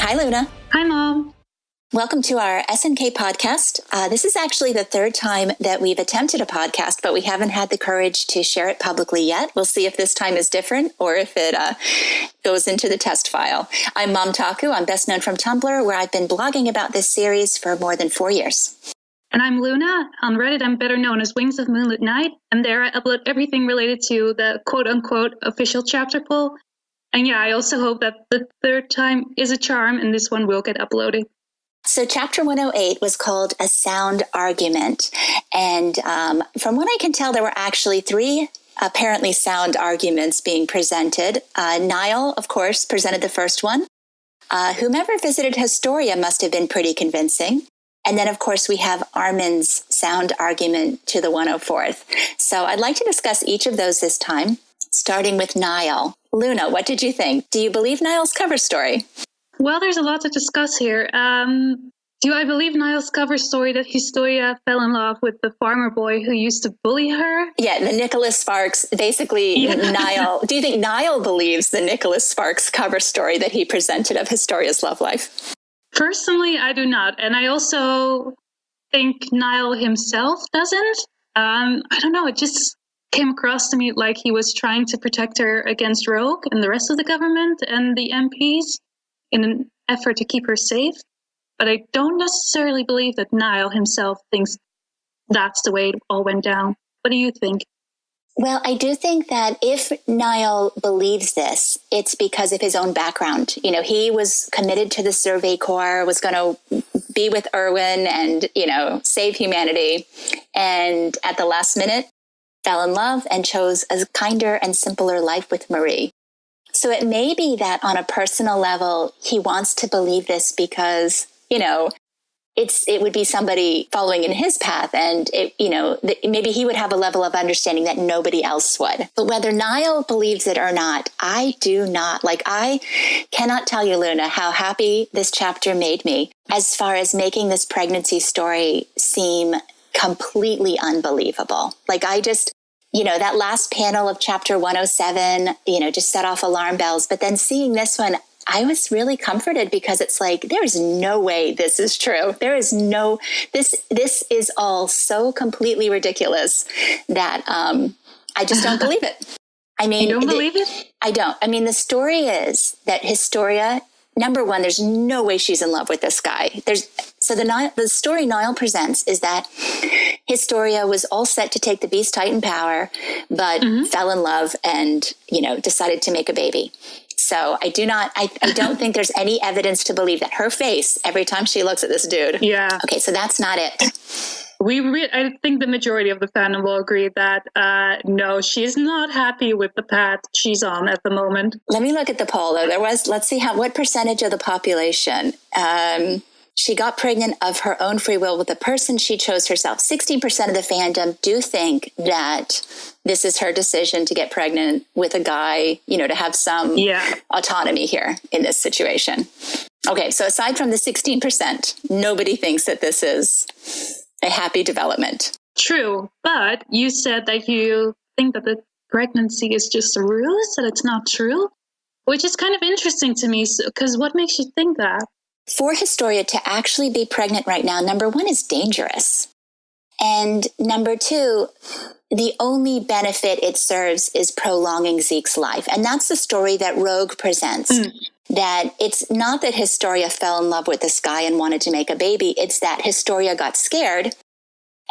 Hi, Luna. Hi, Mom. Welcome to our SNK podcast. This is actually the third time that we've attempted a podcast, but we haven't had the courage to share it publicly yet. We'll see if this time is different or if it goes into the test file. I'm Mom Taku. I'm best known from Tumblr, where I've been blogging about this series for more than 4 years. And I'm Luna. On Reddit, I'm better known as Wings of Moonlit Night. And there I upload everything related to the quote-unquote official chapter poll. And yeah, I also hope that the third time is a charm and this one will get uploaded. So chapter 108 was called A Sound Argument. And from what I can tell, there were actually 3 apparently sound arguments being presented. Niall, of course, presented the first one. Whomever visited Historia must have been pretty convincing. And then, of course, we have Armin's sound argument to the 104th. So I'd like to discuss each of those this time, starting with Niall. Luna, what did you think? Do you believe Niall's cover story? Well, there's a lot to discuss here. Do I believe Niall's cover story that Historia fell in love with the farmer boy who used to bully her? Yeah, the Nicholas Sparks, basically Niall. Do you think Niall believes the Nicholas Sparks cover story that he presented of Historia's love life? Personally, I do not. And I also think Niall himself doesn't. I don't know, it just came across to me like he was trying to protect her against Rogue and the rest of the government and the MPs in an effort to keep her safe. But I don't necessarily believe that Niall himself thinks that's the way it all went down. What do you think? Well, I do think that if Niall believes this, it's because of his own background. You know, he was committed to the Survey Corps, was going to be with Erwin and, save humanity. And at the last minute, fell in love and chose a kinder and simpler life with Marie. So it may be that on a personal level, he wants to believe this because, it would be somebody following in his path. And, maybe he would have a level of understanding that nobody else would. But whether Niall believes it or not, I do not. I cannot tell you, Luna, how happy this chapter made me as far as making this pregnancy story seem completely unbelievable. That last panel of chapter 107, just set off alarm bells. But then seeing this one, I was really comforted because it's like, there is no way this is true. There is this is all so completely ridiculous that I just don't believe it. I mean, you don't believe it? I don't. I mean, the story is that Historia, number one, there's no way she's in love with this guy. So the story Niall presents is that Historia was all set to take the Beast Titan power, but fell in love and, decided to make a baby. So I don't think there's any evidence to believe that her face every time she looks at this dude. Yeah. Okay, so that's not it. I think the majority of the fandom will agree that no, she's not happy with the path she's on at the moment. Let me look at the poll though. Let's see what percentage of the population. She got pregnant of her own free will with a person she chose herself. 16% of the fandom do think that this is her decision to get pregnant with a guy, to have some autonomy here in this situation. Okay, so aside from the 16%, nobody thinks that this is a happy development. True, but you said that you think that the pregnancy is just a ruse, that it's not true, which is kind of interesting to me, because what makes you think that? For Historia to actually be pregnant right now, number one is dangerous. And number two, the only benefit it serves is prolonging Zeke's life. And that's the story that Rogue presents. That it's not that Historia fell in love with this guy and wanted to make a baby. It's that Historia got scared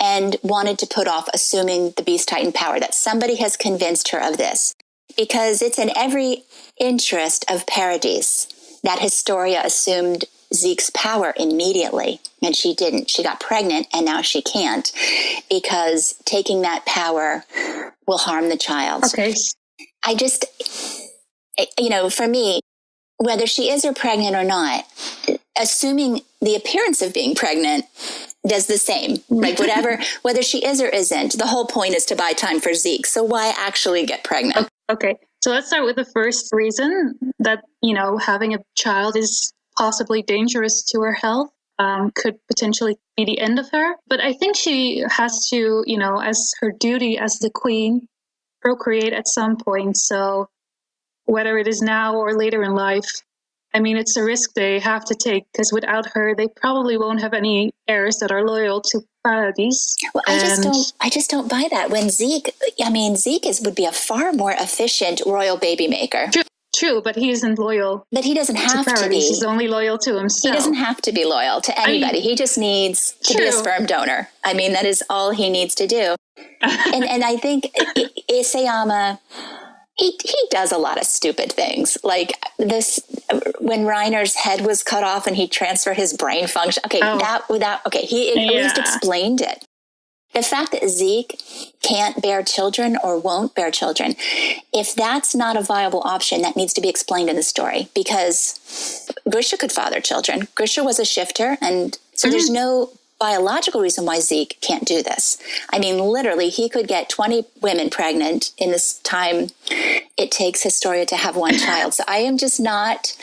and wanted to put off assuming the Beast Titan power, that somebody has convinced her of this. Because it's in every interest of Paradis that Historia assumed Zeke's power immediately, and she didn't. She got pregnant, and now she can't, because taking that power will harm the child. Okay. I just, for me, whether she is or pregnant or not, assuming the appearance of being pregnant does the same. Like whether she is or isn't, the whole point is to buy time for Zeke. So why actually get pregnant? Okay. So let's start with the first reason that, having a child is possibly dangerous to her health, could potentially be the end of her. But I think she has to, as her duty as the queen, procreate at some point. So whether it is now or later in life, I mean, it's a risk they have to take because without her, they probably won't have any heirs that are loyal to Paradis. Well, I just don't buy that. When Zeke would be a far more efficient royal baby maker. True, but he isn't loyal. But he doesn't have to be. He's only loyal to himself. He doesn't have to be loyal to anybody. He just needs to be a sperm donor. I mean, that is all he needs to do. and I think Isayama, he does a lot of stupid things. Like this, when Reiner's head was cut off and he transferred his brain function. Okay, he at least explained it. The fact that Zeke can't bear children or won't bear children, if that's not a viable option, that needs to be explained in the story, because Grisha could father children. Grisha was a shifter, and so there's no biological reason why Zeke can't do this. I mean, literally, he could get 20 women pregnant in this time it takes Historia to have one child. So I am just not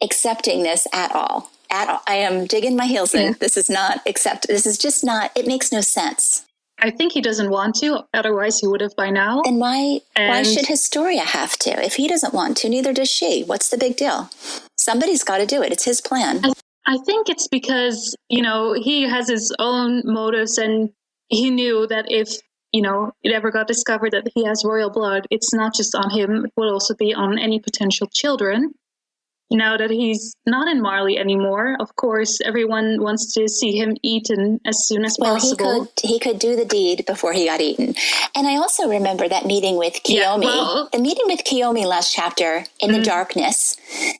accepting this at all. I am digging my heels in. This is not accepted. This is just not, it makes no sense. I think he doesn't want to, otherwise he would have by now. Then why should Historia have to? If he doesn't want to, neither does she. What's the big deal? Somebody's got to do it. It's his plan. I think it's because, he has his own motives, and he knew that if, it ever got discovered that he has royal blood, it's not just on him, it will also be on any potential children. Now that he's not in Marley anymore, of course, everyone wants to see him eaten as soon as possible. Well, he could do the deed before he got eaten. And I also remember that meeting with Kiyomi. The meeting with Kiyomi last chapter in the darkness.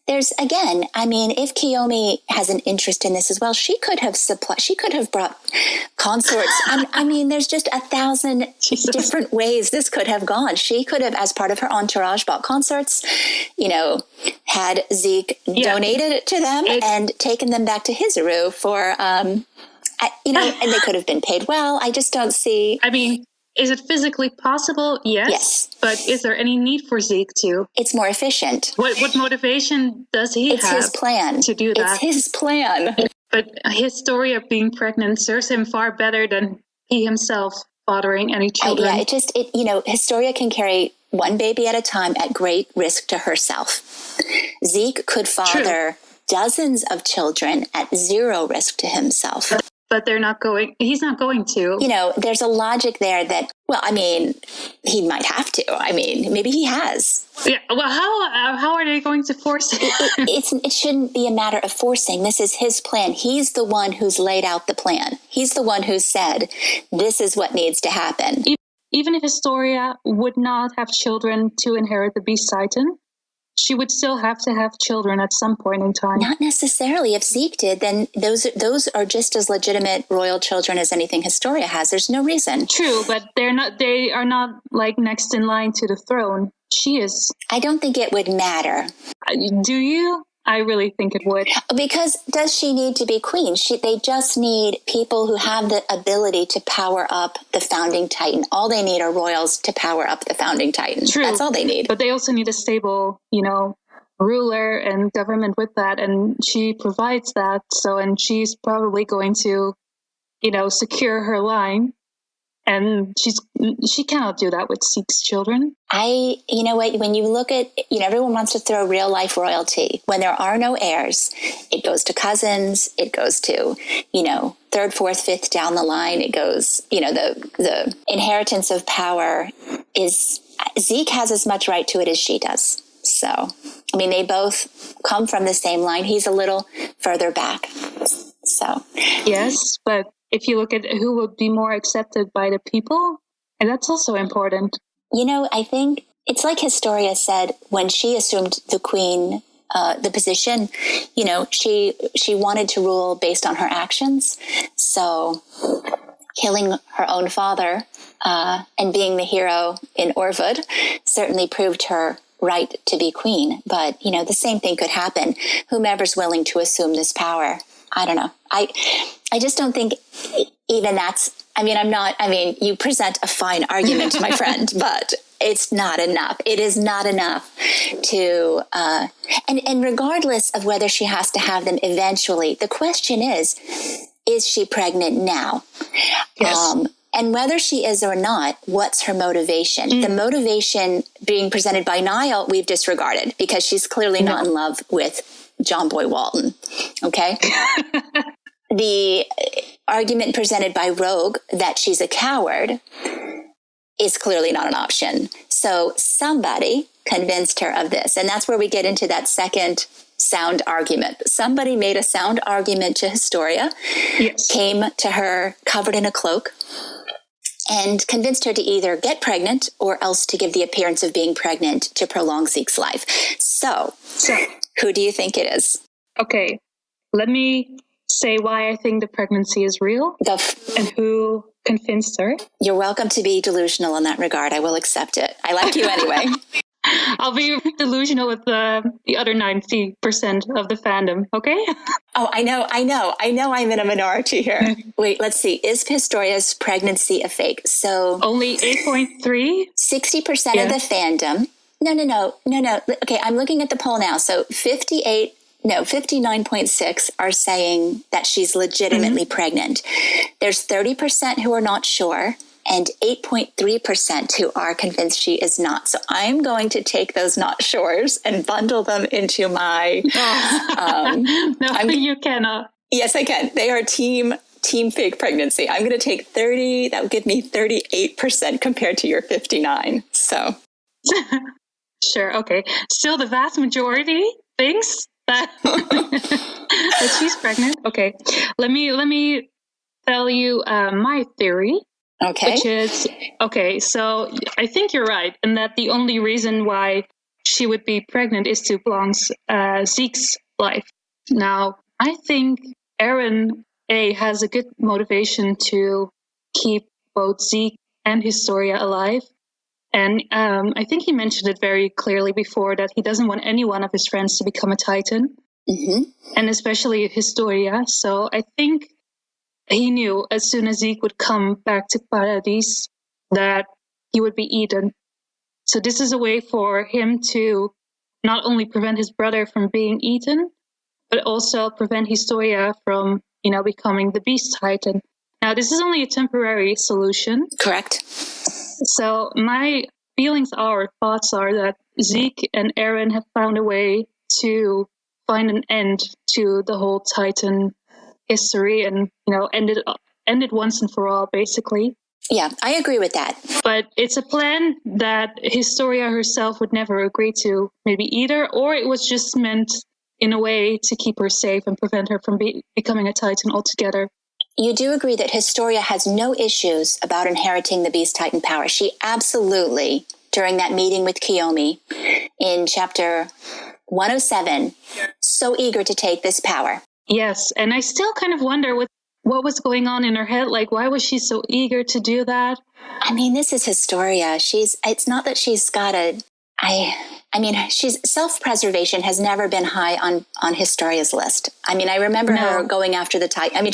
There's, again, I mean, if Kiyomi has an interest in this as well, she could have brought consorts. I mean, there's just 1,000 different ways this could have gone. She could have, as part of her entourage, bought consorts, had Zeke donated it to them and taken them back to Hizuru for, and they could have been paid well. I just don't see. I mean, is it physically possible? Yes. But is there any need for Zeke to? It's more efficient. What motivation does he have? It's his plan to do that. It's his plan. But Historia being pregnant serves him far better than he himself fathering any children. Historia can carry one baby at a time at great risk to herself. Zeke could father dozens of children at zero risk to himself. But he's not going to. There's a logic there that, he might have to. I mean, maybe he has. Yeah, well, how are they going to force it? It shouldn't be a matter of forcing. This is his plan. He's the one who's laid out the plan. He's the one who said, this is what needs to happen. Even if Historia would not have children to inherit the Beast Titan, she would still have to have children at some point in time. Not necessarily. If Zeke did, then those are just as legitimate royal children as anything Historia has. There's no reason. True, but they are not like next in line to the throne. She is. I don't think it would matter. Do you? I really think it would. Because does she need to be queen? They just need people who have the ability to power up the founding titan. All they need are royals to power up the founding titan. True. That's all they need. But they also need a stable, ruler and government with that. And she provides that. And she's probably going to, secure her line. And she cannot do that with Zeke's children. When you look at, everyone wants to throw real life royalty. When there are no heirs, it goes to cousins, it goes to, third, fourth, fifth down the line. It goes, the inheritance of power is, Zeke has as much right to it as she does. So, they both come from the same line. He's a little further back. So. Yes, but if you look at who would be more accepted by the people, and that's also important. I think it's like Historia said when she assumed the position, she wanted to rule based on her actions. So killing her own father and being the hero in Orvud certainly proved her right to be queen. But, the same thing could happen. Whomever's willing to assume this power. I don't know. I just don't think even that's, you present a fine argument, my friend, but it's not enough. It is not enough to, and regardless of whether she has to have them eventually, the question is she pregnant now? Yes. And whether she is or not, what's her motivation? The motivation being presented by Niall, we've disregarded because she's clearly not in love with John Boy Walton. Okay. The argument presented by Rogue that she's a coward is clearly not an option. So somebody convinced her of this. And that's where we get into that second sound argument. Somebody made a sound argument to Historia, came to her covered in a cloak, and convinced her to either get pregnant or else to give the appearance of being pregnant to prolong Zeke's life. So who do you think it is? Okay, let me say why I think the pregnancy is real and who convinced her. You're welcome to be delusional in that regard. I will accept it. I like you anyway. I'll be delusional with the other 90% of the fandom, okay? Oh, I know I'm in a minority here. Wait, let's see. Is Historia's pregnancy a fake? So only 8.3? 60% of the fandom. No. Okay, I'm looking at the poll now. So 59.6 are saying that she's legitimately pregnant. There's 30% who are not sure, and 8.3% who are convinced she is not. So I'm going to take those not sures and bundle them into my... you cannot. Yes, I can. They are team fake pregnancy. I'm going to take 30. That would give me 38% compared to your 59. So... Sure, okay. Still the vast majority thinks that, that she's pregnant. Okay, let me tell you my theory. Okay. Which is, so I think you're right, and that the only reason why she would be pregnant is to prolong Zeke's life. Now, I think Aaron has a good motivation to keep both Zeke and Historia alive. And I think he mentioned it very clearly before that he doesn't want any one of his friends to become a Titan, and especially Historia. So I think he knew as soon as Zeke would come back to Paradise that he would be eaten. So this is a way for him to not only prevent his brother from being eaten, but also prevent Historia from, becoming the Beast Titan. Now, this is only a temporary solution. Correct. So my thoughts are that Zeke and Aaron have found a way to find an end to the whole Titan history and, end it once and for all, basically. Yeah, I agree with that. But it's a plan that Historia herself would never agree to, maybe either, or it was just meant in a way to keep her safe and prevent her from becoming a Titan altogether. You do agree that Historia has no issues about inheriting the Beast Titan power. She absolutely, during that meeting with Kiyomi in chapter 107, so eager to take this power. Yes, and I still kind of wonder what was going on in her head. Like, why was she so eager to do that? I mean, this is Historia. It's not that she's got she's self-preservation has never been high on Historia's list. I mean, I remember her going after the Titan. I mean,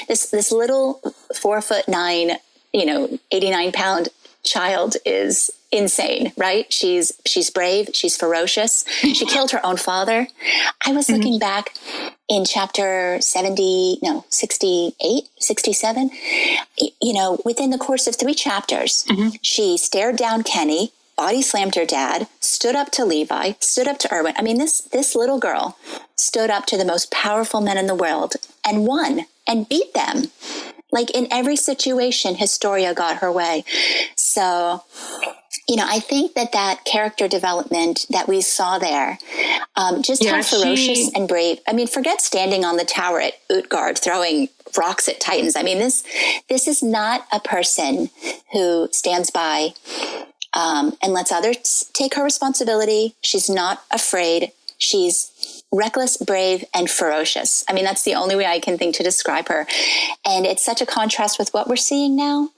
this little 4'9", 89-pound child is insane, right? She's brave. She's ferocious. She killed her own father. I was looking back in chapter 68, 67, within the course of 3 chapters, she stared down Kenny, body slammed her dad, stood up to Levi, stood up to Erwin. I mean, this little girl stood up to the most powerful men in the world and won and beat them. Like in every situation, Historia got her way. So, I think that character development that we saw there, just how ferocious and brave. I mean, forget standing on the tower at Utgard throwing rocks at Titans. I mean, this is not a person who stands by and lets others take her responsibility. She's not afraid. She's reckless, brave, and ferocious. I mean, that's the only way I can think to describe her. And it's such a contrast with what we're seeing now.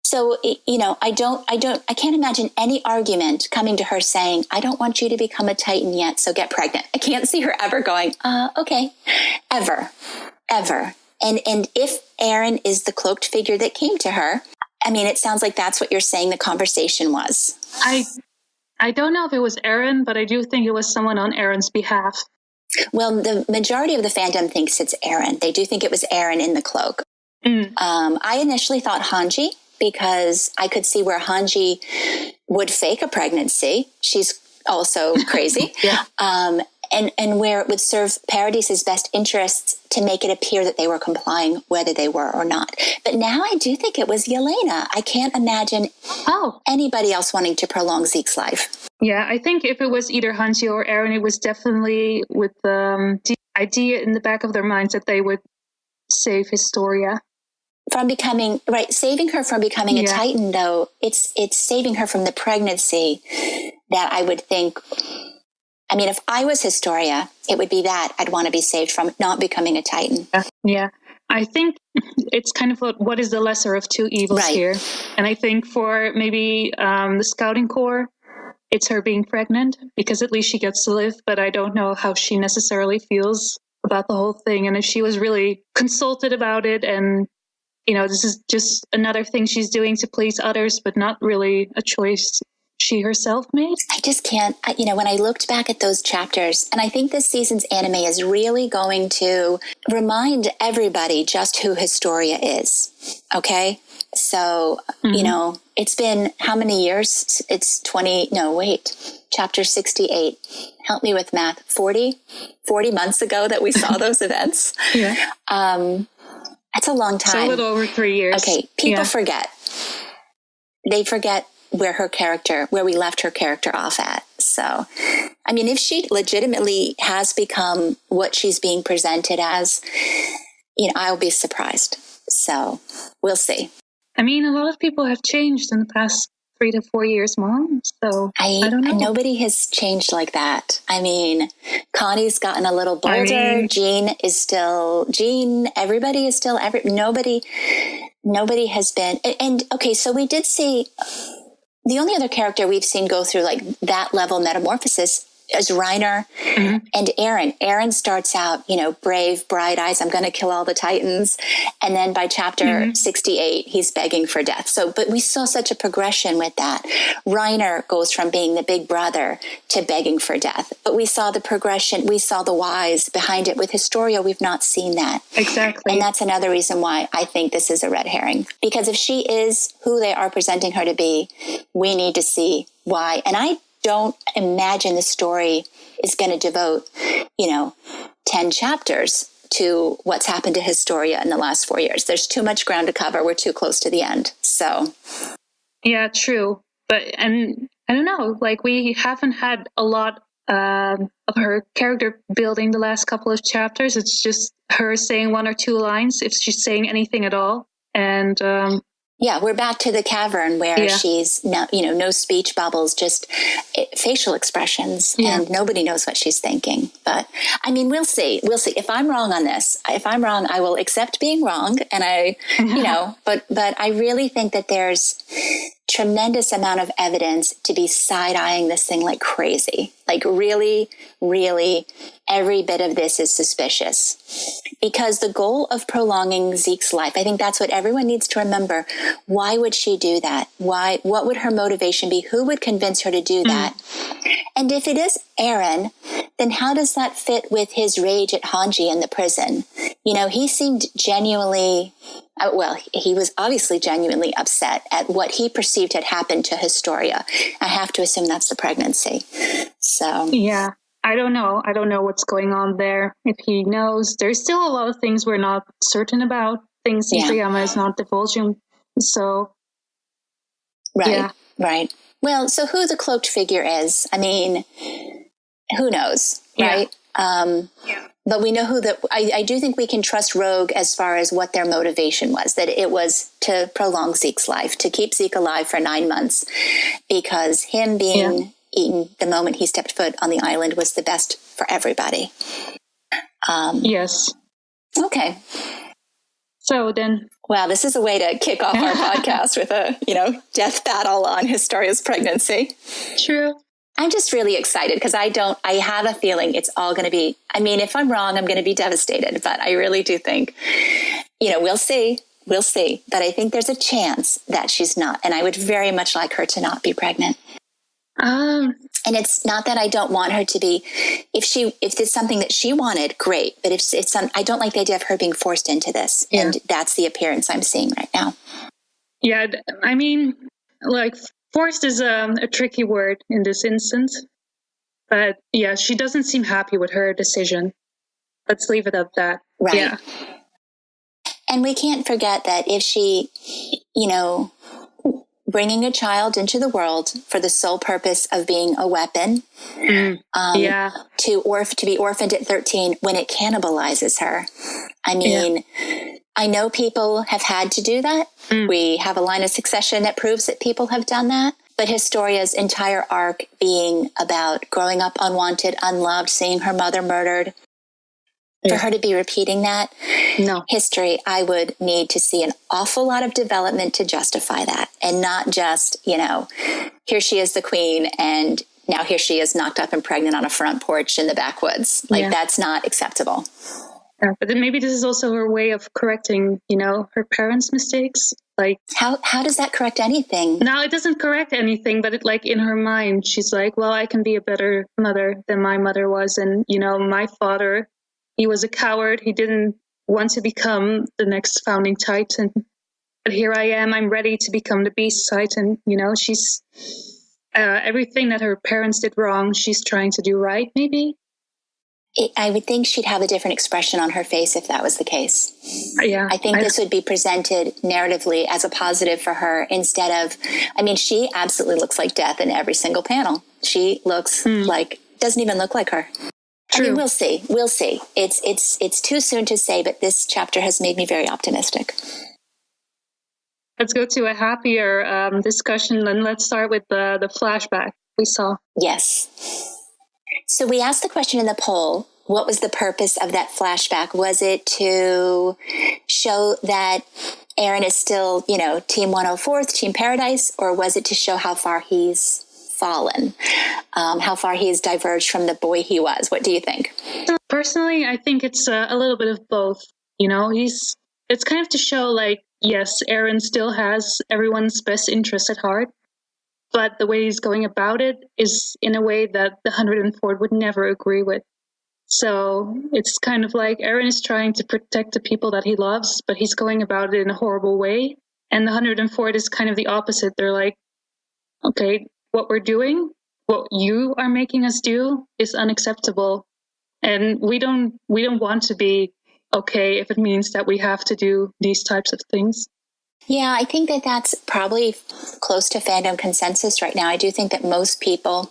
So, I can't imagine any argument coming to her saying, I don't want you to become a Titan yet, so get pregnant. I can't see her ever going, okay, ever. And if Aaron is the cloaked figure that came to her, I mean, it sounds like that's what you're saying the conversation was. I don't know if it was Aaron, but I do think it was someone on Aaron's behalf. Well, the majority of the fandom thinks it's Aaron. They do think it was Aaron in the cloak. I initially thought Hanji, because I could see where Hanji would fake a pregnancy. She's also crazy. Yeah. And where it would serve Paradise's best interests to make it appear that they were complying, whether they were or not. But now I do think it was Yelena. I can't imagine anybody else wanting to prolong Zeke's life. Yeah, I think if it was either Hanji or Eren, it was definitely with the idea in the back of their minds that they would save Historia. From becoming, right, saving her from becoming a Titan, though, it's saving her from the pregnancy that I would think... I mean, if I was Historia, it would be that I'd want to be saved from not becoming a Titan. Yeah. I think it's kind of what is the lesser of two evils here. And I think for maybe the Scouting Corps, it's her being pregnant, because at least she gets to live. But I don't know how she necessarily feels about the whole thing. And if she was really consulted about it, and, you know, this is just another thing she's doing to please others, but not really a choice she herself made. I just can't, when I looked back at those chapters, and I think this season's anime is really going to remind everybody just who Historia is. Okay. So, it's been how many years? It's chapter 68. Help me with math. 40 months ago that we saw those events. Yeah. That's a long time. So a little over 3 years. Okay. People forget. They forget where we left her character off at. So, I mean, if she legitimately has become what she's being presented as, I'll be surprised. So we'll see. I mean, a lot of people have changed in the past 3 to 4 years, Mom. So I don't know. Nobody has changed like that. I mean, Connie's gotten a little bolder. Jean is still Jean. Everybody is still nobody has been. And okay, so we did see the only other character we've seen go through like that level metamorphosis is Reiner and Eren. Eren starts out, brave, bright eyes, I'm going to kill all the Titans. And then by chapter 68, he's begging for death. So, but we saw such a progression with that. Reiner goes from being the big brother to begging for death. But we saw the progression. We saw the whys behind it. With Historia, we've not seen that. Exactly. And that's another reason why I think this is a red herring. Because if she is who they are presenting her to be, we need to see why. And I don't imagine the story is going to devote, 10 chapters to what's happened to Historia in the last 4 years. There's too much ground to cover. We're too close to the end. So. Yeah, true. And I don't know, like we haven't had a lot of her character building the last couple of chapters. It's just her saying 1 or 2 lines, if she's saying anything at all. And, we're back to the cavern where she's no speech bubbles, just facial expressions, and nobody knows what she's thinking. But I mean, we'll see. If I'm wrong on this, if I'm wrong, I will accept being wrong. And but I really think that there's tremendous amount of evidence to be side-eyeing this thing like crazy. Like really, really, every bit of this is suspicious. Because the goal of prolonging Zeke's life, I think that's what everyone needs to remember. Why would she do that? What would her motivation be? Who would convince her to do that? And if it is Eren, then how does that fit with his rage at Hanji in the prison? He seemed genuinely... he was obviously genuinely upset at what he perceived had happened to Historia. I have to assume that's the pregnancy. So yeah, I don't know. I don't know what's going on there. If he knows, there's still a lot of things we're not certain about. Things Isayama is not divulging. So right. Well, so who the cloaked figure is? I mean, who knows, right? But we know I do think we can trust Rogue as far as what their motivation was, that it was to prolong Zeke's life, to keep Zeke alive for 9 months, because him being eaten the moment he stepped foot on the island was the best for everybody. Yes. Okay. So then... Wow, this is a way to kick off our podcast with a, death battle on Historia's pregnancy. True. I'm just really excited because I have a feeling it's all going to be, I mean, if I'm wrong, I'm going to be devastated, but I really do think, we'll see, but I think there's a chance that she's not. And I would very much like her to not be pregnant. And it's not that I don't want her to be, if it's something that she wanted, great. But if it's I don't like the idea of her being forced into this. Yeah. And that's the appearance I'm seeing right now. Yeah. I mean, like, forced is a tricky word in this instance. But yeah, she doesn't seem happy with her decision. Let's leave it at that. Right. Yeah. And we can't forget that if she, bringing a child into the world for the sole purpose of being a weapon, to be orphaned at 13 when it cannibalizes her. I mean, I know people have had to do that. We have a line of succession that proves that people have done that. But Historia's entire arc being about growing up unwanted, unloved, seeing her mother murdered, for her to be repeating that history, I would need to see an awful lot of development to justify that. And not just, here she is the queen and now here she is knocked up and pregnant on a front porch in the backwoods. That's not acceptable. Yeah, but then maybe this is also her way of correcting, her parents' mistakes. Like, how does that correct anything? No, it doesn't correct anything, but in her mind, she's like, well, I can be a better mother than my mother was. And, my father, he was a coward. He didn't want to become the next founding titan. But here I am. I'm ready to become the beast titan. She's everything that her parents did wrong, she's trying to do right, maybe. I would think she'd have a different expression on her face if that was the case. Yeah, I think this would be presented narratively as a positive for her instead of, she absolutely looks like death in every single panel. She looks doesn't even look like her. True. We'll see. It's too soon to say, but this chapter has made me very optimistic. Let's go to a happier discussion, and let's start with the flashback we saw. Yes. So we asked the question in the poll, what was the purpose of that flashback? Was it to show that Aaron is still, Team 104th, Team Paradise, or was it to show how far he's fallen, how far he has diverged from the boy he was? What do you think? Personally, I think it's a little bit of both. It's kind of to show, yes, Aaron still has everyone's best interest at heart, but the way he's going about it is in a way that the 104 would never agree with. So it's kind of like Aaron is trying to protect the people that he loves, but he's going about it in a horrible way. And the 104 is kind of the opposite. They're like, okay, what we're doing, what you are making us do is unacceptable. And we don't want to be okay if it means that we have to do these types of things. Yeah, I think that that's probably close to fandom consensus right now. I do think that most people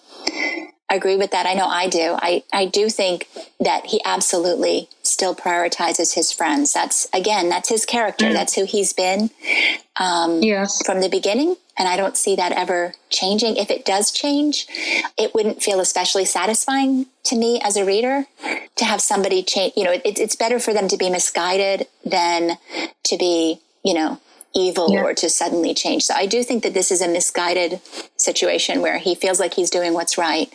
agree with that. I know I do. I do think that he absolutely still prioritizes his friends. That's his character. That's who he's been from the beginning. And I don't see that ever changing. If it does change, it wouldn't feel especially satisfying to me as a reader to have somebody change. It's better for them to be misguided than to be, evil or to suddenly change. So I do think that this is a misguided situation where he feels like he's doing what's right.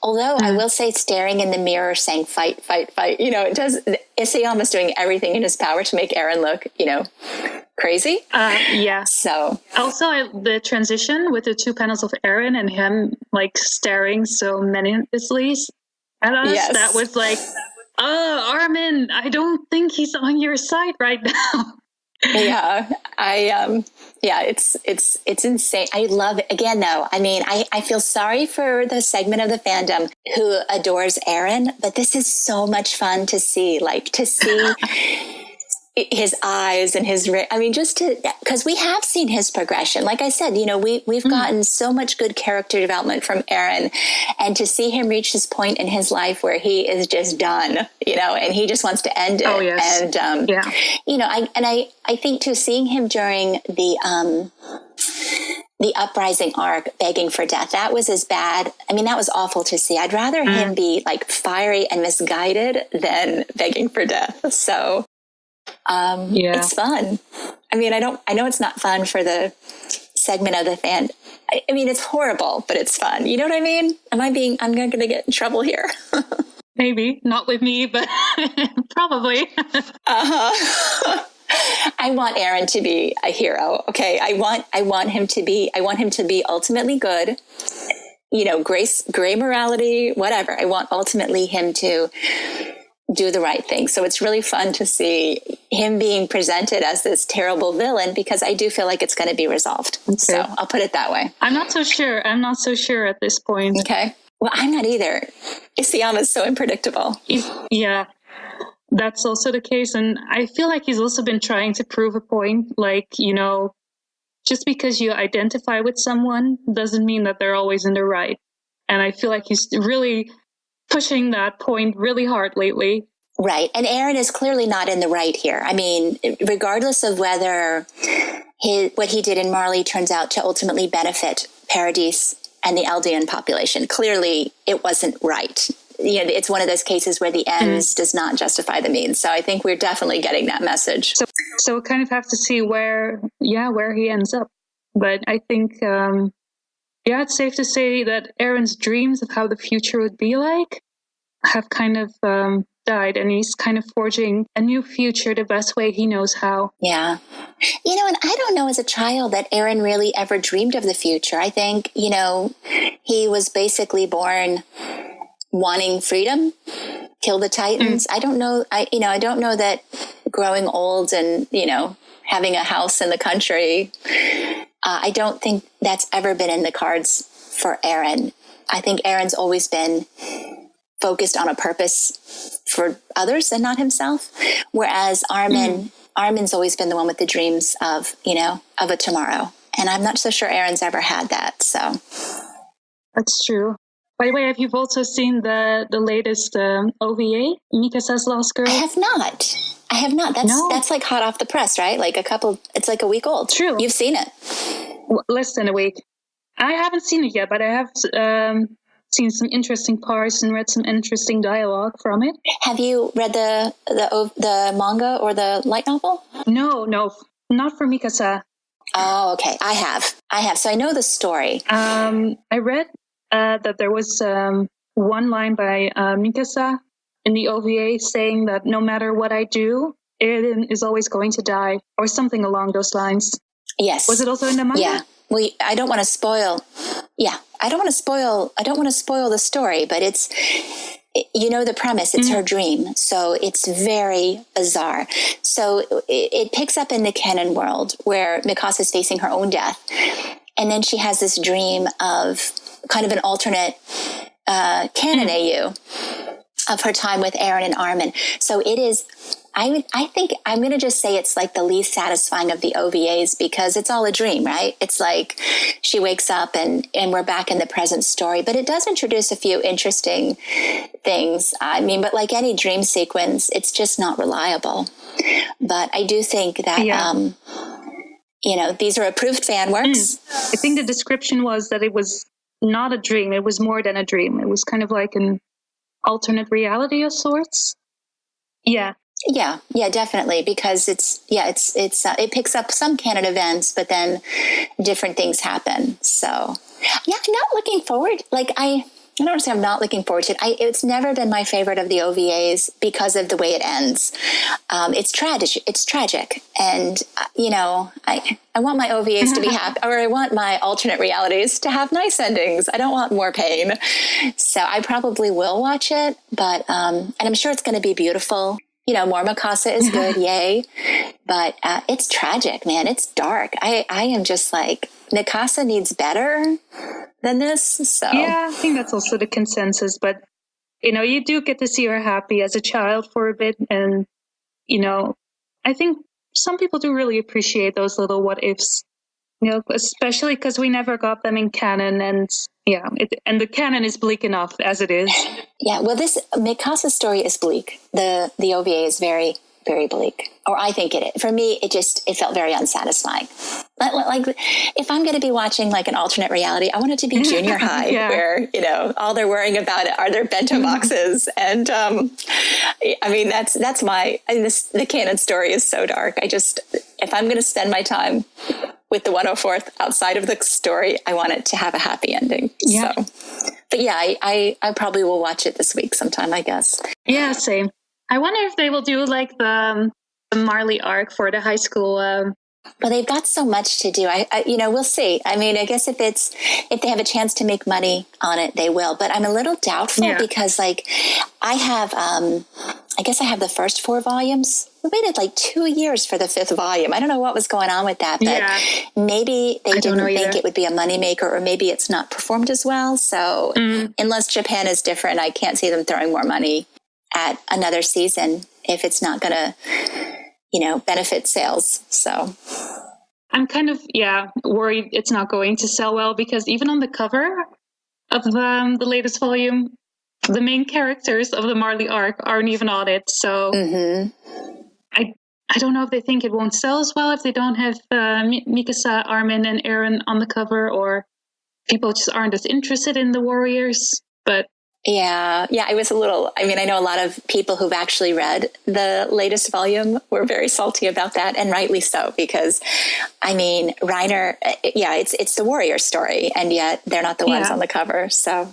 Although I will say, staring in the mirror saying fight, fight, fight, it does, Isayama is doing everything in his power to make Aaron look, crazy. Yeah. So also the transition with the two panels of Aaron and him staring so menacingly at us, that was like, Armin, I don't think he's on your side right now. Yeah, it's insane. I love it. Again, though, I feel sorry for the segment of the fandom who adores Aaron, but this is so much fun to see, his eyes and because we have seen his progression. Like I said, we've gotten so much good character development from Aaron, and to see him reach this point in his life where he is just done, and he just wants to end it. Oh, yes. And, I think too, seeing him during the uprising arc begging for death, that was as bad. That was awful to see. I'd rather him be fiery and misguided than begging for death. So, it's fun. I know it's not fun for the segment of the fan. It's horrible, but it's fun. You know what I mean? I'm going to get in trouble here. Maybe not with me, but probably. I want Aaron to be a hero. Okay. I want him to be ultimately good. gray morality, whatever. I want ultimately him to do the right thing. So it's really fun to see him being presented as this terrible villain, because I do feel like it's going to be resolved. Okay. So I'll put it that way. I'm not so sure at this point. Okay. Well, I'm not either. Isayama's so unpredictable. Yeah, that's also the case. And I feel like he's also been trying to prove a point. Like, just because you identify with someone doesn't mean that they're always in the right. And I feel like he's really pushing that point really hard lately. Right. And Eren is clearly not in the right here. I mean, regardless of whether what he did in Marley turns out to ultimately benefit Paradis and the Eldian population, clearly it wasn't right. It's one of those cases where the ends does not justify the means. So I think we're definitely getting that message. So we kind of have to see where he ends up. But I think, it's safe to say that Eren's dreams of how the future would be like have kind of died, and he's kind of forging a new future the best way he knows how. Yeah. And I don't know as a child that Eren really ever dreamed of the future. I think, he was basically born wanting freedom, kill the Titans. I don't know. I don't know that growing old and, having a house in the country, I don't think that's ever been in the cards for Eren. I think Eren's always been focused on a purpose for others and not himself. Whereas Armin's always been the one with the dreams of a tomorrow. And I'm not so sure Eren's ever had that. So that's true. By the way, have you also seen the latest OVA, Mikasa's Lost Girl? I have not. That's like hot off the press, right? Like it's like a week old. True. You've seen it. Less than a week. I haven't seen it yet, but I have seen some interesting parts and read some interesting dialogue from it. Have you read the manga or the light novel? No, not for Mikasa. Oh, okay. I have. So I know the story. I read that there was one line by Mikasa in the OVA saying that no matter what I do, Eren is always going to die, or something along those lines. Yes. Was it also in the manga? Yeah. Well, I don't want to spoil. Yeah, I don't want to spoil the story, but it's, the premise. It's her dream, so it's very bizarre. So it picks up in the canon world where Mikasa is facing her own death, and then she has this dream of kind of an alternate canon AU of her time with Eren and Armin. So it is. I think I'm going to just say it's like the least satisfying of the OVAs, because it's all a dream, right? It's like she wakes up and we're back in the present story, but it does introduce a few interesting things. I mean, but like any dream sequence, it's just not reliable. But I do think that, these are approved fan works. I think the description was that it was not a dream. It was more than a dream. It was kind of like an alternate reality of sorts. Yeah. Yeah, definitely, because it picks up some canon events, but then different things happen. So, yeah, I'm not looking forward. Like I don't want to say I'm not looking forward to it. It's never been my favorite of the OVAs because of the way it ends. It's tragic, and I want my OVAs to be happy, or I want my alternate realities to have nice endings. I don't want more pain. So I probably will watch it, but and I'm sure it's going to be beautiful. More Mikasa is good, yay. But it's tragic, man. It's dark. I am just like, Mikasa needs better than this. So yeah, I think that's also the consensus. But, you do get to see her happy as a child for a bit. And, I think some people do really appreciate those little what ifs, especially because we never got them in canon. And and the canon is bleak enough as it is. Yeah, well, this Mikasa's story is bleak. The OVA is very, very bleak. Or I think it is. For me, it felt very unsatisfying. Like if I'm going to be watching like an alternate reality, I want it to be junior high, where, all they're worrying about are their bento boxes. And I mean, the canon story is so dark. If I'm going to spend my time with the 104th outside of the story, I want it to have a happy ending. Yeah. So, but yeah, I probably will watch it this week sometime, I guess. Yeah, same. I wonder if they will do like the Marley arc for the high school Well, they've got so much to do. We'll see. I mean, I guess if they have a chance to make money on it, they will. But I'm a little doubtful because, like, I guess I have the first 4 volumes. We waited like 2 years for the 5th volume. I don't know what was going on with that, but maybe they didn't think it would be a moneymaker, or maybe it's not performed as well. So unless Japan is different, I can't see them throwing more money at another season if it's not going to, benefit sales. So I'm kind of, worried it's not going to sell well, because even on the cover of the latest volume, the main characters of the Marley arc aren't even on it. So I don't know if they think it won't sell as well if they don't have Mikasa, Armin, and Eren on the cover, or people just aren't as interested in the warriors. But yeah, I was I know a lot of people who've actually read the latest volume were very salty about that, and rightly so, because, Reiner, it's the warrior story, and yet they're not the ones on the cover, so.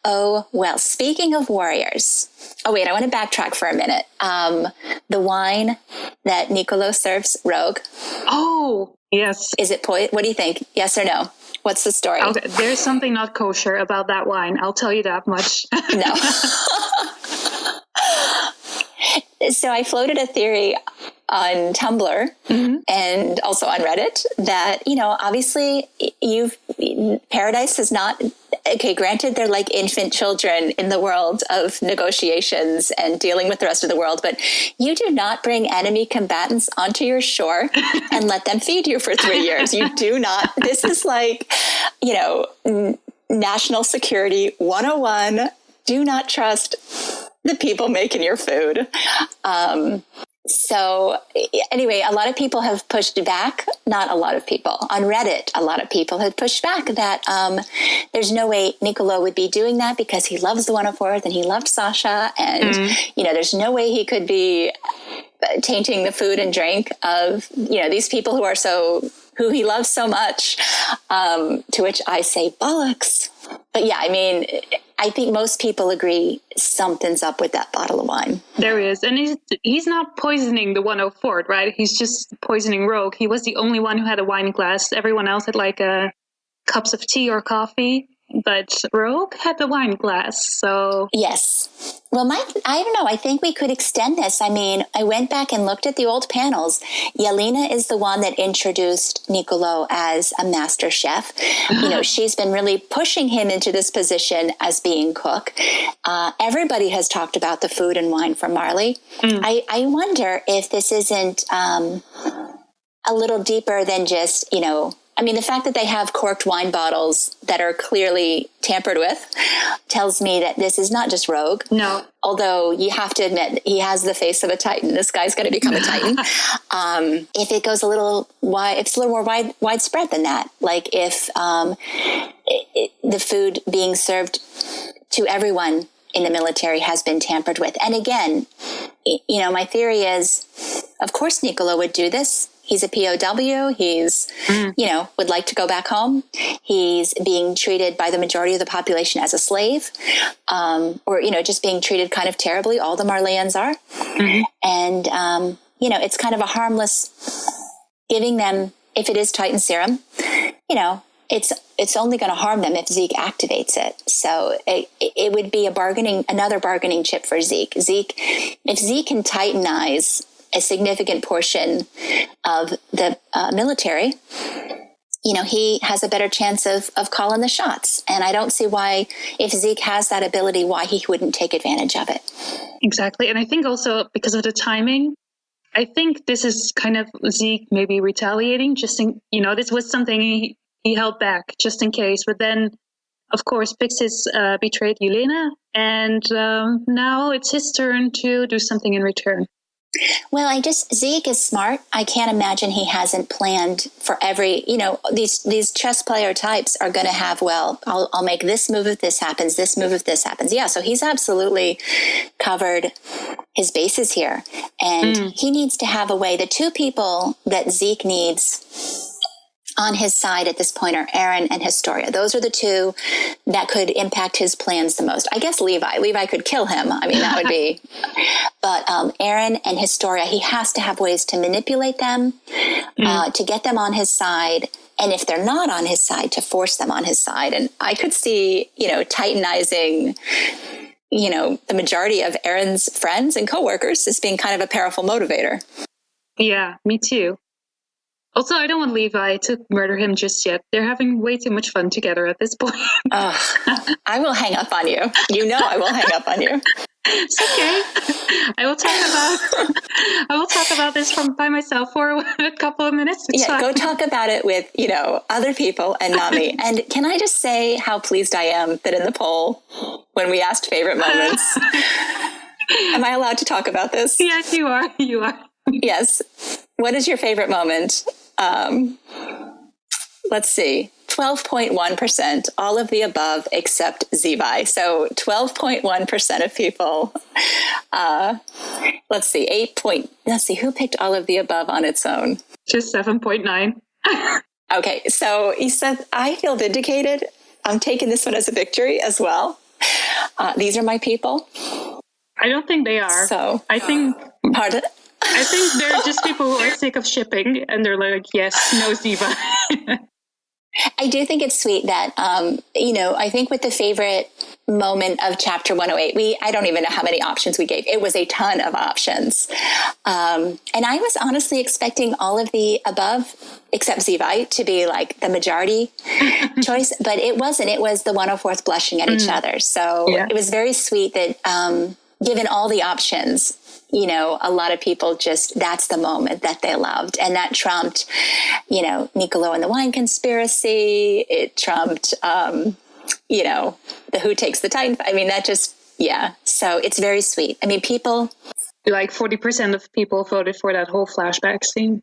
Oh, well, speaking of warriors. Oh, wait, I want to backtrack for a minute. The wine that Niccolo serves Rogue. Oh, yes. Is it what do you think? Yes or no? What's the story? Okay, there's something not kosher about that wine. I'll tell you that much. No. So I floated a theory on Tumblr and also on Reddit that, obviously Paradise is not, okay, granted they're like infant children in the world of negotiations and dealing with the rest of the world, but you do not bring enemy combatants onto your shore and let them feed you for 3 years. You do not. This is like, national security 101. Do not trust the people making your food. So anyway, a lot of people have pushed back, not a lot of people. On Reddit, a lot of people have pushed back that there's no way Niccolo would be doing that because he loves the 104th and he loved Sasha. And, there's no way he could be tainting the food and drink of, these people who he loves so much, to which I say bollocks. But yeah, I think most people agree something's up with that bottle of wine. There is. And he's not poisoning the 104th, right? He's just poisoning Rogue. He was the only one who had a wine glass. Everyone else had cups of tea or coffee. But Rogue had the wine glass, so... Yes. Well, I don't know. I think we could extend this. I went back and looked at the old panels. Yelena is the one that introduced Niccolo as a master chef. She's been really pushing him into this position as being cook. Everybody has talked about the food and wine from Marley. I wonder if this isn't a little deeper than just, the fact that they have corked wine bottles that are clearly tampered with tells me that this is not just Rogue. No. Although you have to admit, he has the face of a Titan. This guy's going to become a Titan. If it goes a little wide, if it's a little more widespread than that, like if the food being served to everyone in the military has been tampered with. And again, my theory is, of course, Niccolo would do this. He's a POW. He's, would like to go back home. He's being treated by the majority of the population as a slave, or, just being treated kind of terribly. All the Marleyans are. And, it's kind of a harmless giving them, if it is Titan serum, it's only going to harm them if Zeke activates it. So it would be another bargaining chip for Zeke. If Zeke can Titanize a significant portion of the military, he has a better chance of calling the shots. And I don't see why, if Zeke has that ability, why he wouldn't take advantage of it. Exactly. And I think also because of the timing, I think this is kind of Zeke maybe retaliating, this was something he held back just in case. But then, of course, Pixis betrayed Yelena, and now it's his turn to do something in return. Well, Zeke is smart. I can't imagine he hasn't planned for every, these chess player types are going to have, I'll make this move if this happens, this move if this happens. Yeah, so he's absolutely covered his bases here. And he needs to have a way. The two people that Zeke needs on his side at this point are Aaron and Historia. Those are the two that could impact his plans the most. I guess Levi could kill him. I mean, that would be, but Aaron and Historia, he has to have ways to manipulate them, to get them on his side. And if they're not on his side, to force them on his side. And I could see, titanizing, the majority of Aaron's friends and coworkers as being kind of a powerful motivator. Yeah, me too. Also, I don't want Levi to murder him just yet. They're having way too much fun together at this point. I will hang up on you. I will hang up on you. It's okay. I will talk about this by myself for a couple of minutes. It's fine. Go talk about it with, other people and not me. And can I just say how pleased I am that in the poll, when we asked favorite moments, am I allowed to talk about this? Yes, you are. You are. Yes. What is your favorite moment? Let's see. 12.1%, all of the above except Zevi. So 12.1% of people. Let's see, who picked all of the above on its own? Just 7.9. Okay, so he said, I feel vindicated. I'm taking this one as a victory as well. These are my people. I don't think they are. So I think... Pardon? I think they're just people who are sick of shipping, and they're like, yes, no Zevi. I do think it's sweet that, I think with the favorite moment of chapter 108, I don't even know how many options we gave. It was a ton of options. And I was honestly expecting all of the above, except Zevi, to be like the majority choice, but it wasn't. It was the 104th blushing at each other. So It was very sweet that given all the options, a lot of people that's the moment that they loved. And that trumped, Niccolo and the wine conspiracy. It trumped, the who takes the Titan. I mean, so it's very sweet. I mean, people. Like 40% of people voted for that whole flashback scene.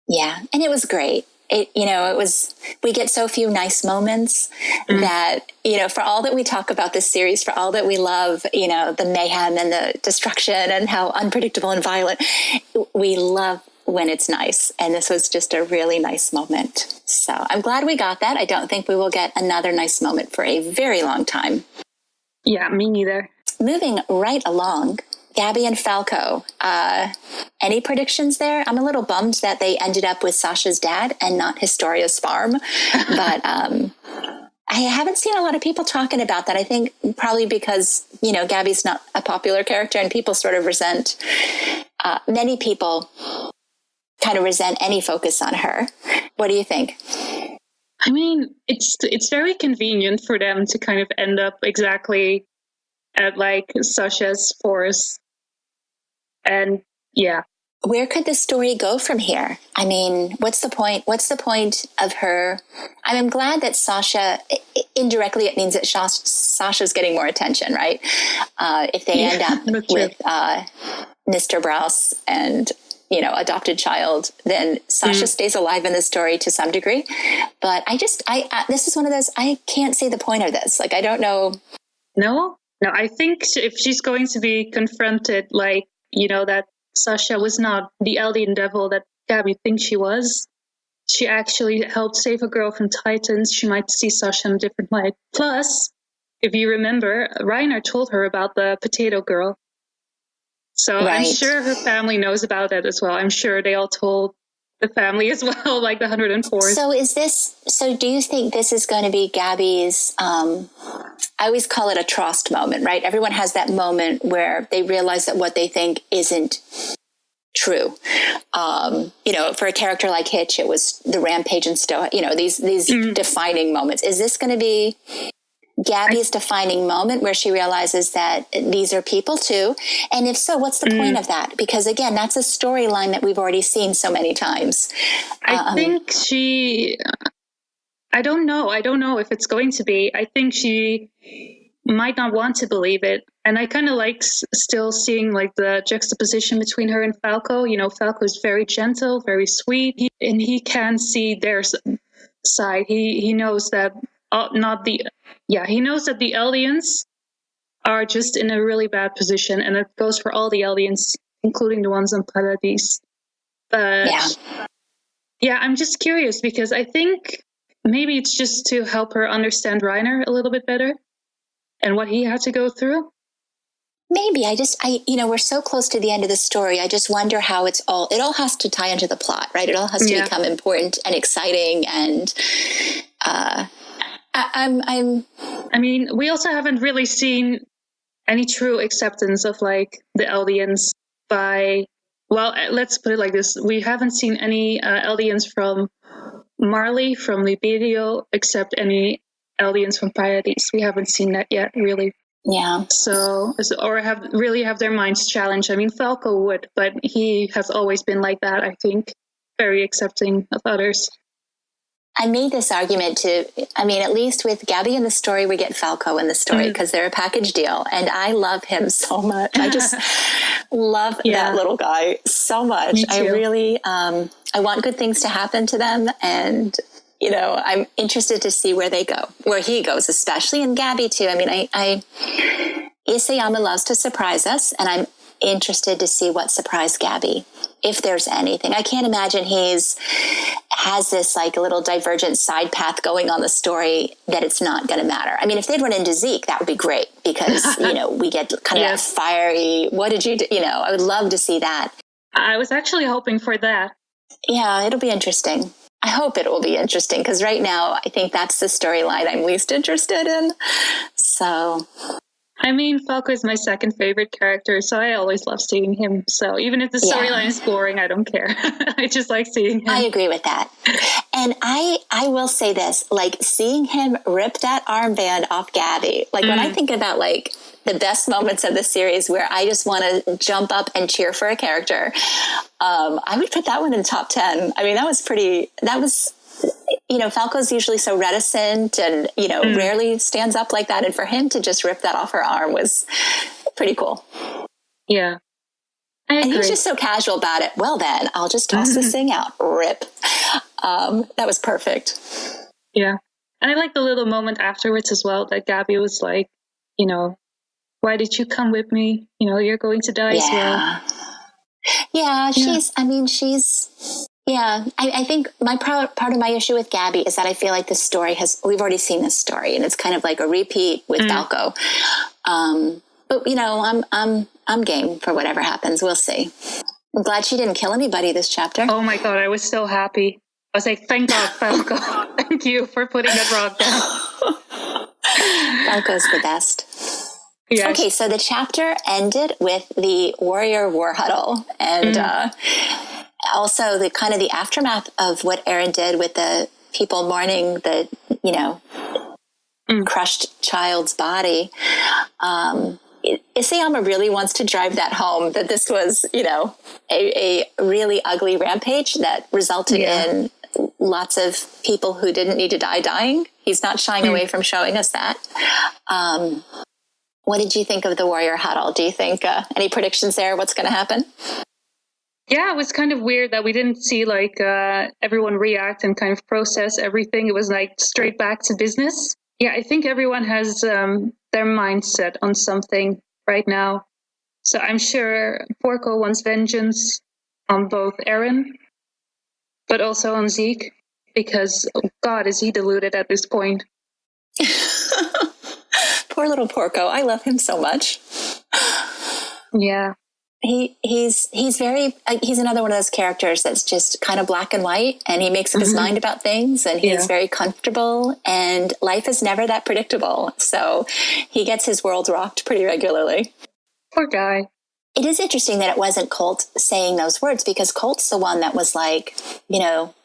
Yeah. And it was great. We get so few nice moments that, for all that we talk about this series, for all that we love, the mayhem and the destruction and how unpredictable and violent, we love when it's nice. And this was just a really nice moment. So I'm glad we got that. I don't think we will get another nice moment for a very long time. Yeah, me neither. Moving right along. Gabi and Falco, any predictions there? I'm a little bummed that they ended up with Sasha's dad and not Historia's farm. But I haven't seen a lot of people talking about that. I think probably because, Gabi's not a popular character and people sort of resent, many people kind of resent any focus on her. What do you think? I mean, it's very convenient for them to kind of end up exactly at like Sasha's force. And yeah. Where could the story go from here? I mean, what's the point? What's the point of her? I'm glad that Sasha, indirectly, it means that Sasha's getting more attention, right? If they end up with Mr. Browse and, adopted child, then Sasha stays alive in the story to some degree. But this is one of those, I can't see the point of this. Like, I don't know. No, I think if she's going to be confronted, like, that Sasha was not the alien devil that Gabi thinks she was. She actually helped save a girl from Titans. She might see Sasha in a different light. Plus, if you remember, Reiner told her about the potato girl. So I'm sure her family knows about that as well. I'm sure they all told the family as well, like the 104. So do you think this is going to be Gabi's, I always call it a Trost moment, right? Everyone has that moment where they realize that what they think isn't true. For a character like Hitch, it was the Rampage and Stoa, these defining moments. Is this going to be Gabi's defining moment where she realizes that these are people too? And if so, what's the point of that? Because again, that's a storyline that we've already seen so many times. I think I don't know if it's going to be. I think she might not want to believe it. And I kind of like still seeing like the juxtaposition between her and Falco. Falco is very gentle, very sweet, and he can see their side. He knows that he knows that the aliens are just in a really bad position, and it goes for all the aliens, including the ones on Paradis. But Yeah, I'm just curious because I think maybe it's just to help her understand Reiner a little bit better and what he had to go through. Maybe we're so close to the end of the story. I just wonder how it all has to tie into the plot, right? It all has to become important and exciting. And I mean, we also haven't really seen any true acceptance of like the Eldians by, well, let's put it like this. We haven't seen any Eldians from Marley, from Liberio, except any Eldians from Paradise. We haven't seen that yet, really. Yeah. Or have their minds challenged. I mean, Falco would, but he has always been like that, I think, very accepting of others. I made this argument at least with Gabi in the story, we get Falco in the story because they're a package deal. And I love him so much. I just love that little guy so much. I really, I want good things to happen to them. And, I'm interested to see where he goes, especially in Gabi too. I mean, Isayama loves to surprise us, and I'm interested to see what surprised Gabi, if there's anything. I can't imagine has this like a little divergent side path going on the story that it's not going to matter. I mean, if they'd run into Zeke, that would be great because, we get kind of that fiery, what did you do? I would love to see that. I was actually hoping for that. Yeah, it'll be interesting. I hope it will be interesting because right now I think that's the storyline I'm least interested in. So, I mean, Falco is my second favorite character, so I always love seeing him. So even if the storyline is boring, I don't care. I just like seeing him. I agree with that. And I will say this, like seeing him rip that armband off Gabi, like when I think about like the best moments of the series where I just want to jump up and cheer for a character, I would put that one in top 10. I mean, Falco's usually so reticent and, rarely stands up like that. And for him to just rip that off her arm was pretty cool. Yeah. And he's just so casual about it. Well, then I'll just toss this thing out. Rip. That was perfect. Yeah. And I like the little moment afterwards as well that Gabi was like, why did you come with me? You're going to die as well. Yeah, I think part of my issue with Gabi is that I feel like this story we've already seen this story and it's kind of like a repeat with Falco. But I'm game for whatever happens. We'll see. I'm glad she didn't kill anybody this chapter. Oh my God, I was so happy. I was like, thank God, Falco. Thank you for putting that rock down. Falco's the best. Yes. Okay, so the chapter ended with the warrior war huddle and also the kind of the aftermath of what Eren did with the people mourning the, crushed child's body. Isayama really wants to drive that home that this was, a really ugly rampage that resulted in lots of people who didn't need to die dying. He's not shying away from showing us that. What did you think of the warrior huddle? Do you think any predictions there? What's going to happen? Yeah, it was kind of weird that we didn't see like everyone react and kind of process everything. It was like straight back to business. Yeah, I think everyone has their mindset on something right now. So I'm sure Porco wants vengeance on both Eren, but also on Zeke, because God, is he deluded at this point. Poor little Porco. I love him so much. Yeah. He's very, he's another one of those characters that's just kind of black and white, and he makes up his mind about things, and he's very comfortable, and life is never that predictable. So he gets his world rocked pretty regularly. Poor guy. It is interesting that it wasn't Colt saying those words, because Colt's the one that was like,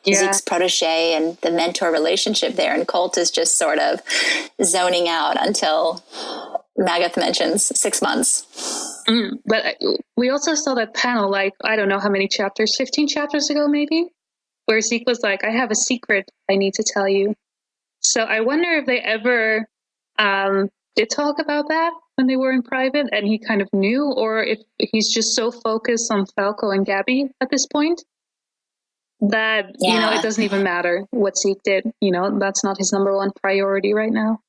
Zeke's protege and the mentor relationship there. And Colt is just sort of zoning out until Magath mentions 6 months. But we also saw that panel, like, I don't know how many chapters, 15 chapters ago, maybe, where Zeke was like, I have a secret I need to tell you. So I wonder if they ever did talk about that when they were in private and he kind of knew, or if he's just so focused on Falco and Gabi at this point that, it doesn't even matter what Zeke did. That's not his number one priority right now.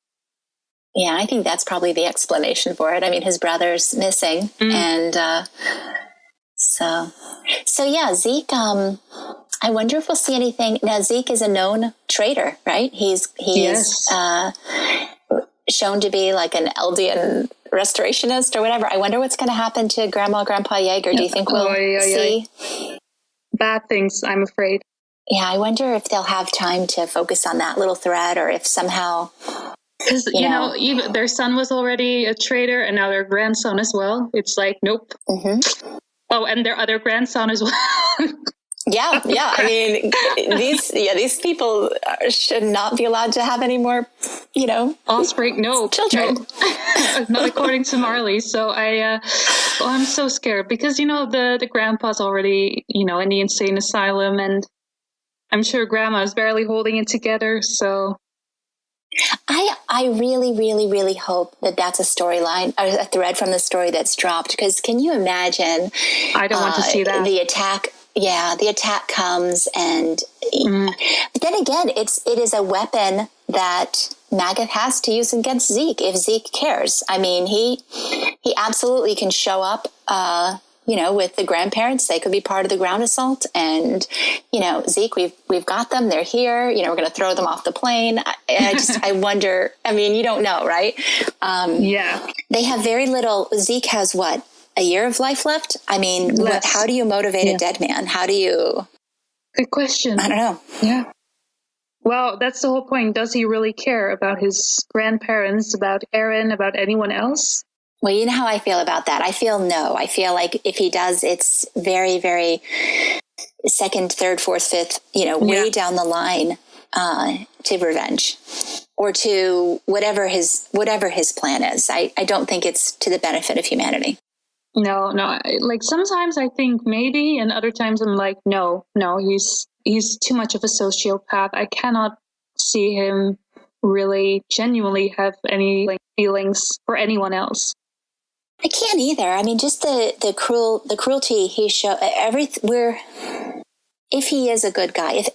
Yeah, I think that's probably the explanation for it. I mean, his brother's missing. And so yeah, Zeke, I wonder if we'll see anything. Now, Zeke is a known traitor, right? He's Yes. Shown to be like an Eldian restorationist or whatever. I wonder what's going to happen to Grandpa Yeager. Do you think we'll see? Bad things, I'm afraid. Yeah, I wonder if they'll have time to focus on that little thread, or if somehow... Because, even their son was already a traitor, and now their grandson as well. It's like, nope. Mm-hmm. Oh, and their other grandson as well. Yeah. I mean, these people should not be allowed to have any more, offspring. No children. No. Not according to Marley. So I'm so scared because the grandpa's already in the insane asylum, and I'm sure grandma is barely holding it together. So I really, really, really hope that that's a storyline, a thread from the story that's dropped. Because can you imagine? I don't want to see that. The attack. Yeah, the attack comes, and but then again, it is a weapon that Magath has to use against Zeke if Zeke cares. I mean, he absolutely can show up, with the grandparents. They could be part of the ground assault, and Zeke, we've got them. They're here. We're going to throw them off the plane. I wonder. I mean, you don't know, right? Yeah, they have very little. Zeke has what? A year of life left? I mean, how do you motivate a dead man? How do you... Good question. I don't know. Yeah. Well, that's the whole point. Does he really care about his grandparents, about Aaron, about anyone else? Well, you know how I feel about that. I feel no. I feel like if he does, it's very, very second, third, fourth, fifth, way down the line to revenge or to whatever his plan is. I don't think it's to the benefit of humanity. No. Like sometimes I think maybe, and other times I'm like, no. He's too much of a sociopath. I cannot see him really genuinely have any feelings for anyone else. I can't either. I mean, just the cruelty he showed. If he is a good guy, if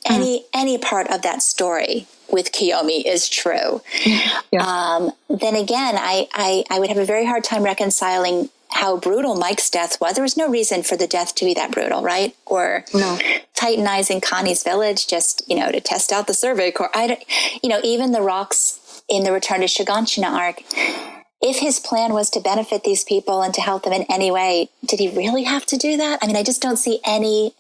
any part of that story with Kiyomi is true, then again, I would have a very hard time reconciling how brutal Mike's death was. There was no reason for the death to be that brutal, right? Or titanizing Connie's village just, to test out the Survey Corps. Even the rocks in the Return to Shiganshina arc, if his plan was to benefit these people and to help them in any way, did he really have to do that? I mean, I just don't see any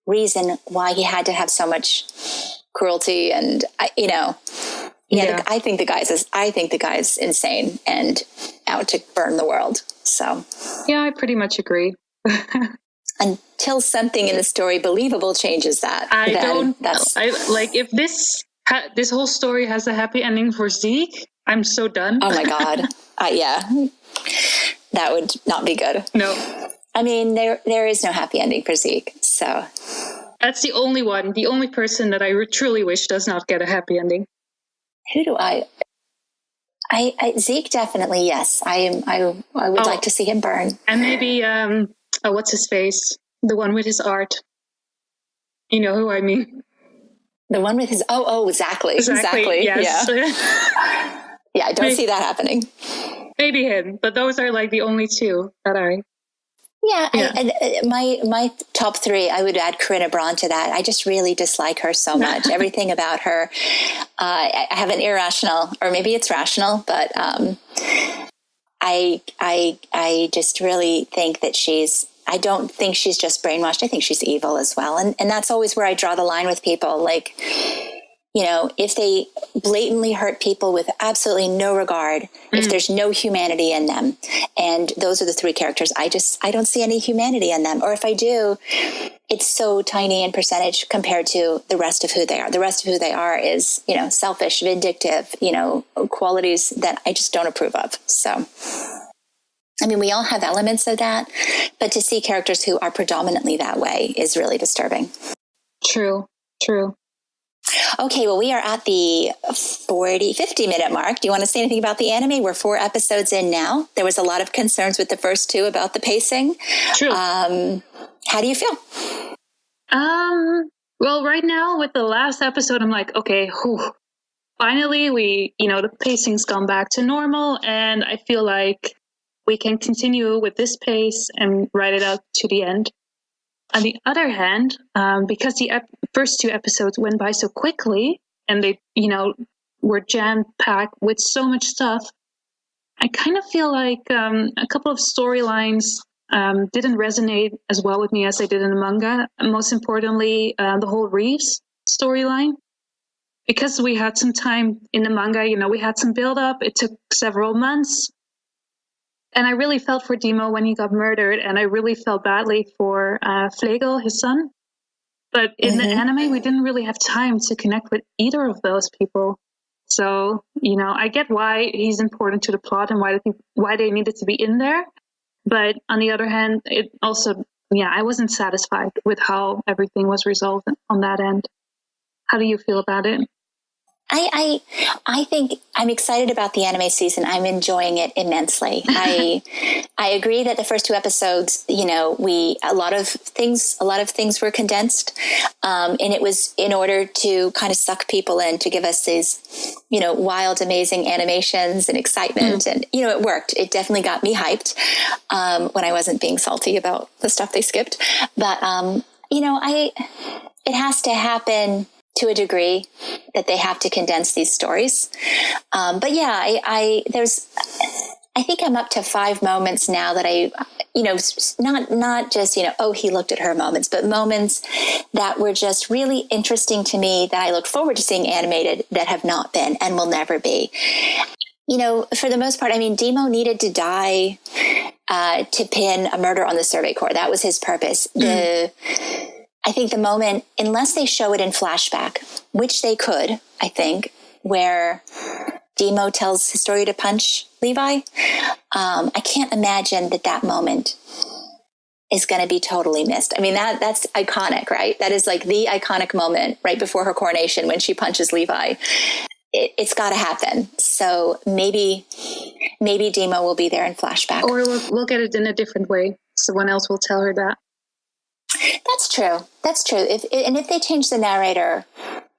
reason why he had to have so much cruelty. And I think the guy's insane and out to burn the world. So yeah, I pretty much agree. Until something in the story believable changes that. If this whole story has a happy ending for Zeke, I'm so done. Oh my God. That would not be good. No. I mean, there is no happy ending for Zeke. So that's the only person that I truly wish does not get a happy ending. Who do I Zeke, definitely. Yes. I would like to see him burn. And maybe, what's his face? The one with his art. You know who I mean? The one with his, exactly. Yes. Yeah. Yeah, I don't see that happening. Maybe him, but those are like the only two that I... Yeah. My top three, I would add Corinna Braun to that. I just really dislike her so much. Everything about her. I have an irrational, or maybe it's rational, but I just really think that I don't think she's just brainwashed. I think she's evil as well. And that's always where I draw the line with people. Like, if they blatantly hurt people with absolutely no regard, if there's no humanity in them, and those are the three characters, I don't see any humanity in them. Or if I do, it's so tiny in percentage compared to the rest of who they are. The rest of who they are is, selfish, vindictive, qualities that I just don't approve of. So, I mean, we all have elements of that, but to see characters who are predominantly that way is really disturbing. True. Okay, well, we are at the 50 minute mark. Do you want to say anything about the anime? We're 4 episodes in now. There was a lot of concerns with the first 2 about the pacing. True. How do you feel? Well, right now with the last episode, I'm like, okay, finally the pacing's gone back to normal, and I feel like we can continue with this pace and ride it out to the end. On the other hand, because the first two episodes went by so quickly and they, were jam-packed with so much stuff, I kind of feel like a couple of storylines didn't resonate as well with me as they did in the manga. And most importantly, the whole Reeves storyline. Because we had some time in the manga, we had some build-up. It took several months. And I really felt for Demo when he got murdered, and I really felt badly for Flegel, his son. But in the anime, we didn't really have time to connect with either of those people. So, I get why he's important to the plot and why they needed to be in there. But on the other hand, it also, I wasn't satisfied with how everything was resolved on that end. How do you feel about it? I think I'm excited about the anime season. I'm enjoying it immensely. I agree that the first two episodes, a lot of things were condensed, and it was in order to kind of suck people in, to give us these, wild, amazing animations and excitement, and it worked. It definitely got me hyped when I wasn't being salty about the stuff they skipped. But it has to happen to a degree that they have to condense these stories. But yeah, I think I'm up to 5 moments now that not just, oh, he looked at her moments, but moments that were just really interesting to me that I look forward to seeing animated that have not been and will never be. For the most part, Demo needed to die to pin a murder on the Survey Corps. That was his purpose. I think the moment, unless they show it in flashback, which they could, I think, where Demo tells Historia to punch Levi, I can't imagine that moment is going to be totally missed. That's iconic, right? That is like the iconic moment right before her coronation when she punches Levi. It's got to happen. So maybe Demo will be there in flashback. Or we'll get it in a different way. Someone else will tell her that. That's true. If they change the narrator,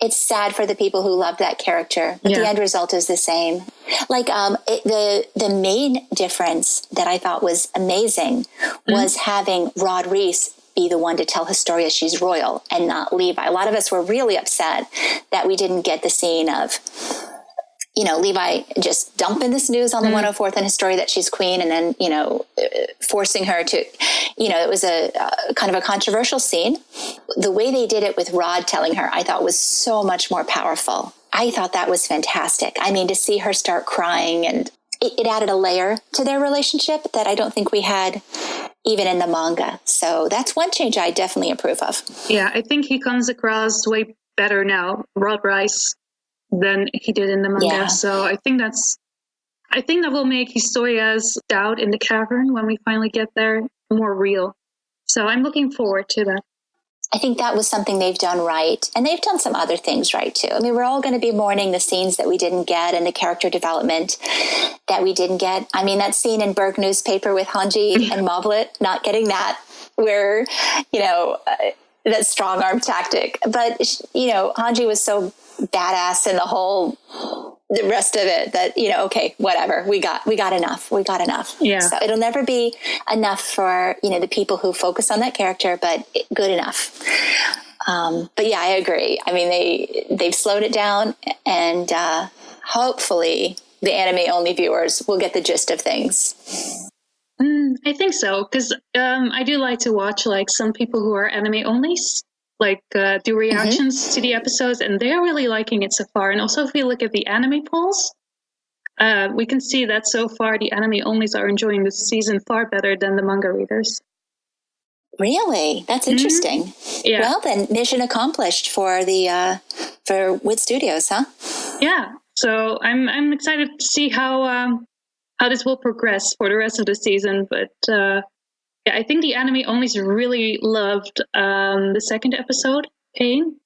it's sad for the people who love that character, but the end result is the same. Like the main difference that I thought was amazing was having Rod Reese be the one to tell Historia she's royal and not Levi. A lot of us were really upset that we didn't get the scene of Levi just dumping this news on the 104th and Historia that she's queen, and then, forcing her to, it was a kind of a controversial scene. The way they did it with Rod telling her, I thought was so much more powerful. I thought that was fantastic. To see her start crying, and it added a layer to their relationship that I don't think we had even in the manga. So that's one change I definitely approve of. Yeah, I think he comes across way better now, Rod Rice, than he did in the manga. Yeah. So I think that will make Historia's doubt in the cavern when we finally get there more real. So I'm looking forward to that. I think that was something they've done right. And they've done some other things right too. We're all going to be mourning the scenes that we didn't get and the character development that we didn't get. That scene in Berg newspaper with Hanji and Moblet, not getting that, where, that strong arm tactic. But, Hanji was so badass in the rest of it that, okay, whatever, we got enough. Yeah. So it'll never be enough for, the people who focus on that character, but good enough. But yeah, I agree. They've slowed it down, and hopefully the anime only viewers will get the gist of things. I think so, because I do like to watch some people who are anime onlys, do reactions to the episodes, and they're really liking it so far. And also, if we look at the anime polls, we can see that so far the anime onlys are enjoying the season far better than the manga readers. Really? That's interesting. Yeah. Well, then mission accomplished for the for WIT Studios, huh? Yeah. So I'm excited to see how this will progress for the rest of the season, but. Yeah, I think the anime onlys really loved the second episode, Pain.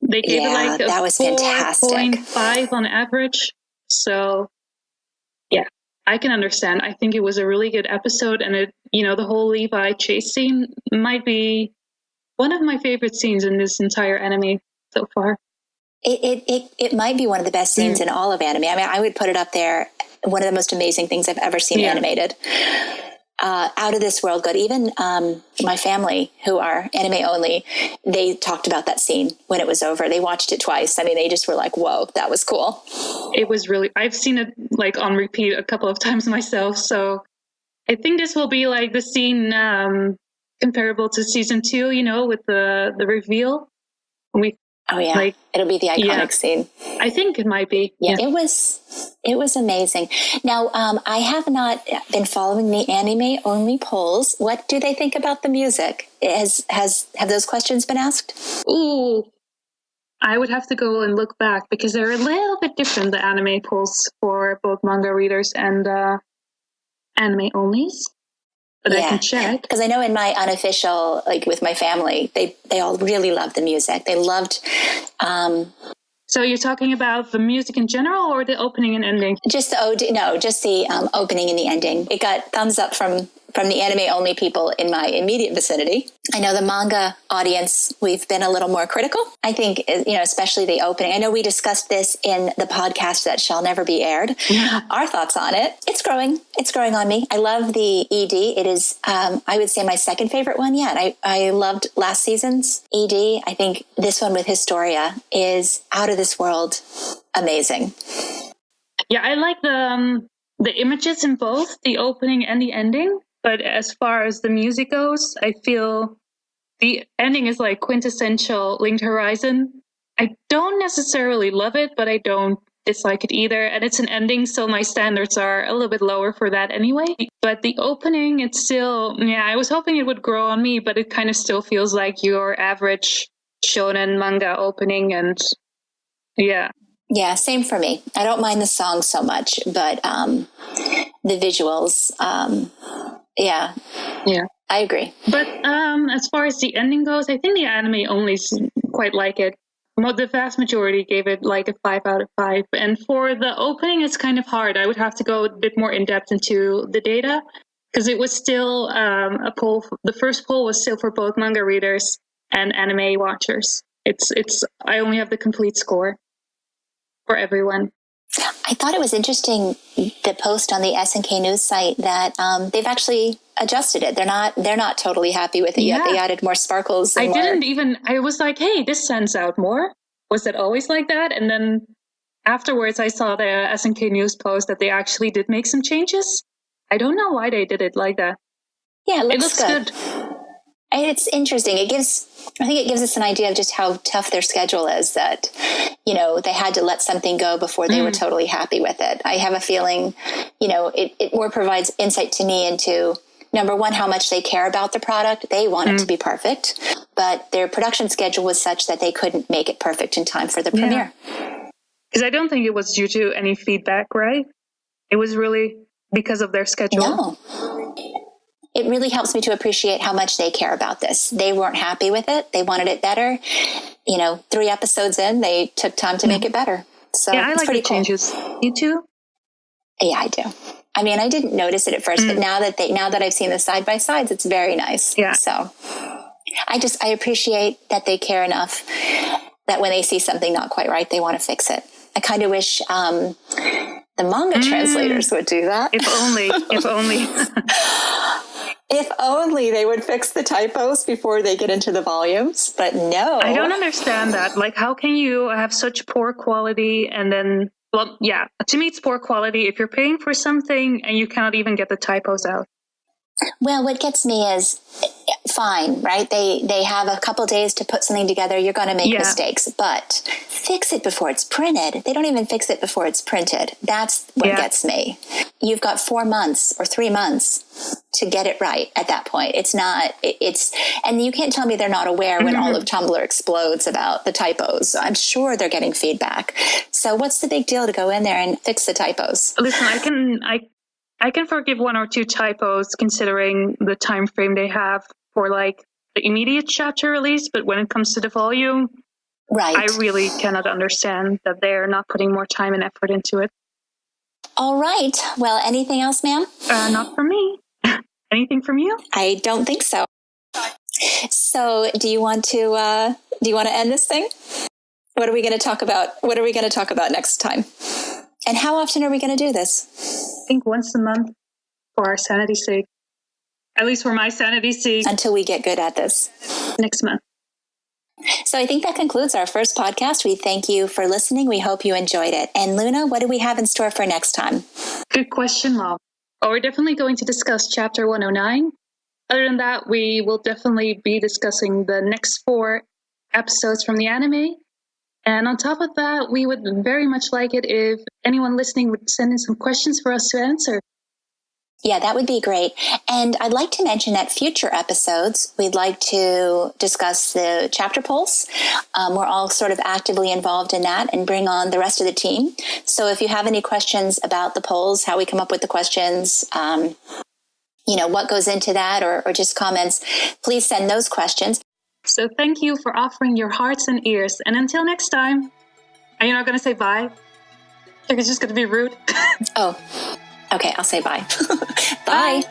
They gave it a that was fantastic. 4.5 on average. So, yeah, I can understand. I think it was a really good episode, and the whole Levi chase scene might be one of my favorite scenes in this entire anime so far. It might be one of the best scenes in all of anime. I would put it up there. One of the most amazing things I've ever seen animated. out of this world good. Even my family, who are anime only, they talked about that scene when it was over. They watched it twice. I mean, they just were like, whoa, that was cool. It was really, I've seen it like on repeat a couple of times myself. So I think this will be like the scene comparable to season 2, you know, with the reveal. Oh yeah, like, it'll be the iconic scene. I think it might be. Yeah, it was amazing. Now, I have not been following the anime only polls. What do they think about the music? Have those questions been asked? Ooh, I would have to go and look back because they're a little bit different, the anime polls for both manga readers and anime onlys. But I can check. Because I know in my unofficial, like with my family, they all really loved the music. They loved... So you're talking about the music in general or the opening and ending? Just the opening and the ending. It got thumbs up from the anime only people in my immediate vicinity. I know the manga audience, we've been a little more critical. I think, you know, especially the opening. I know we discussed this in the podcast that shall never be aired. Yeah. Our thoughts on it. It's growing on me. I love the ED. It is, I would say, my second favorite one yet. I loved last season's ED. I think this one with Historia is out of this world amazing. Yeah, I like the images in both the opening and the ending. But as far as the music goes, I feel the ending is like quintessential Linked Horizon. I don't necessarily love it, but I don't dislike it either. And it's an ending, so my standards are a little bit lower for that anyway. But the opening, it's still, I was hoping it would grow on me, but it kind of still feels like your average shonen manga opening. And yeah. Yeah, same for me. I don't mind the song so much, but the visuals... Yeah, I agree. But as far as the ending goes, I think the anime only quite like it. The vast majority gave it like a 5 out of 5. And for the opening, it's kind of hard. I would have to go a bit more in depth into the data because it was still a poll. The first poll was still for both manga readers and anime watchers. I only have the complete score for everyone. I thought it was interesting, the post on the SNK news site, that they've actually adjusted it. They're not totally happy with it yet. They added more sparkles. I was like, hey, this stands out more. Was it always like that? And then afterwards, I saw the SNK news post that they actually did make some changes. I don't know why they did it like that. Yeah, it looks good. It's interesting. I think it gives us an idea of just how tough their schedule is, that, you know, they had to let something go before they were totally happy with it. I have a feeling, you know, it more provides insight to me into, number one, how much they care about the product. They want it to be perfect, but their production schedule was such that they couldn't make it perfect in time for the premiere. Because I don't think it was due to any feedback, right? It was really because of their schedule. No. It really helps me to appreciate how much they care about this. They weren't happy with it. They wanted it better. You know, 3 episodes in, they took time to make it better. So I like the changes. You too? Yeah, I do. I mean, I didn't notice it at first, but now that I've seen the side by sides, it's very nice. Yeah. So I appreciate that they care enough that when they see something not quite right, they want to fix it. I kind of wish the manga translators would do that. If only. If only they would fix the typos before they get into the volumes, but no. I don't understand that. Like, how can you have such poor quality and then, to me it's poor quality if you're paying for something and you cannot even get the typos out. Well, what gets me is, fine, right? They have a couple days to put something together. You're going to make mistakes, but fix it before it's printed. They don't even fix it before it's printed. That's what gets me. You've got 4 months or 3 months to get it right at that point. And you can't tell me they're not aware when all of Tumblr explodes about the typos. I'm sure they're getting feedback. So what's the big deal to go in there and fix the typos? Listen, I can forgive 1 or 2 typos considering the time frame they have for like the immediate chapter release, but when it comes to the volume, right, I really cannot understand that they're not putting more time and effort into it. All right. Well, anything else, ma'am? Not from me. Anything from you? I don't think so. So, do you want to end this thing? What are we going to talk about? What are we going to talk about next time? And how often are we going to do this? I think once a month for our sanity's sake. At least for my sanity's sake. Until we get good at this. Next month. So I think that concludes our first podcast. We thank you for listening. We hope you enjoyed it. And Luna, what do we have in store for next time? Good question, Mom. Well, we're definitely going to discuss chapter 109. Other than that, we will definitely be discussing the next 4 episodes from the anime. And on top of that, we would very much like it if anyone listening would send in some questions for us to answer. Yeah, that would be great. And I'd like to mention that future episodes, we'd like to discuss the chapter polls. We're all sort of actively involved in that and bring on the rest of the team. So if you have any questions about the polls, how we come up with the questions, what goes into that, or just comments, please send those questions. So thank you for offering your hearts and ears. And until next time, are you not going to say bye? Like it's just going to be rude? Oh, okay. I'll say bye. Bye.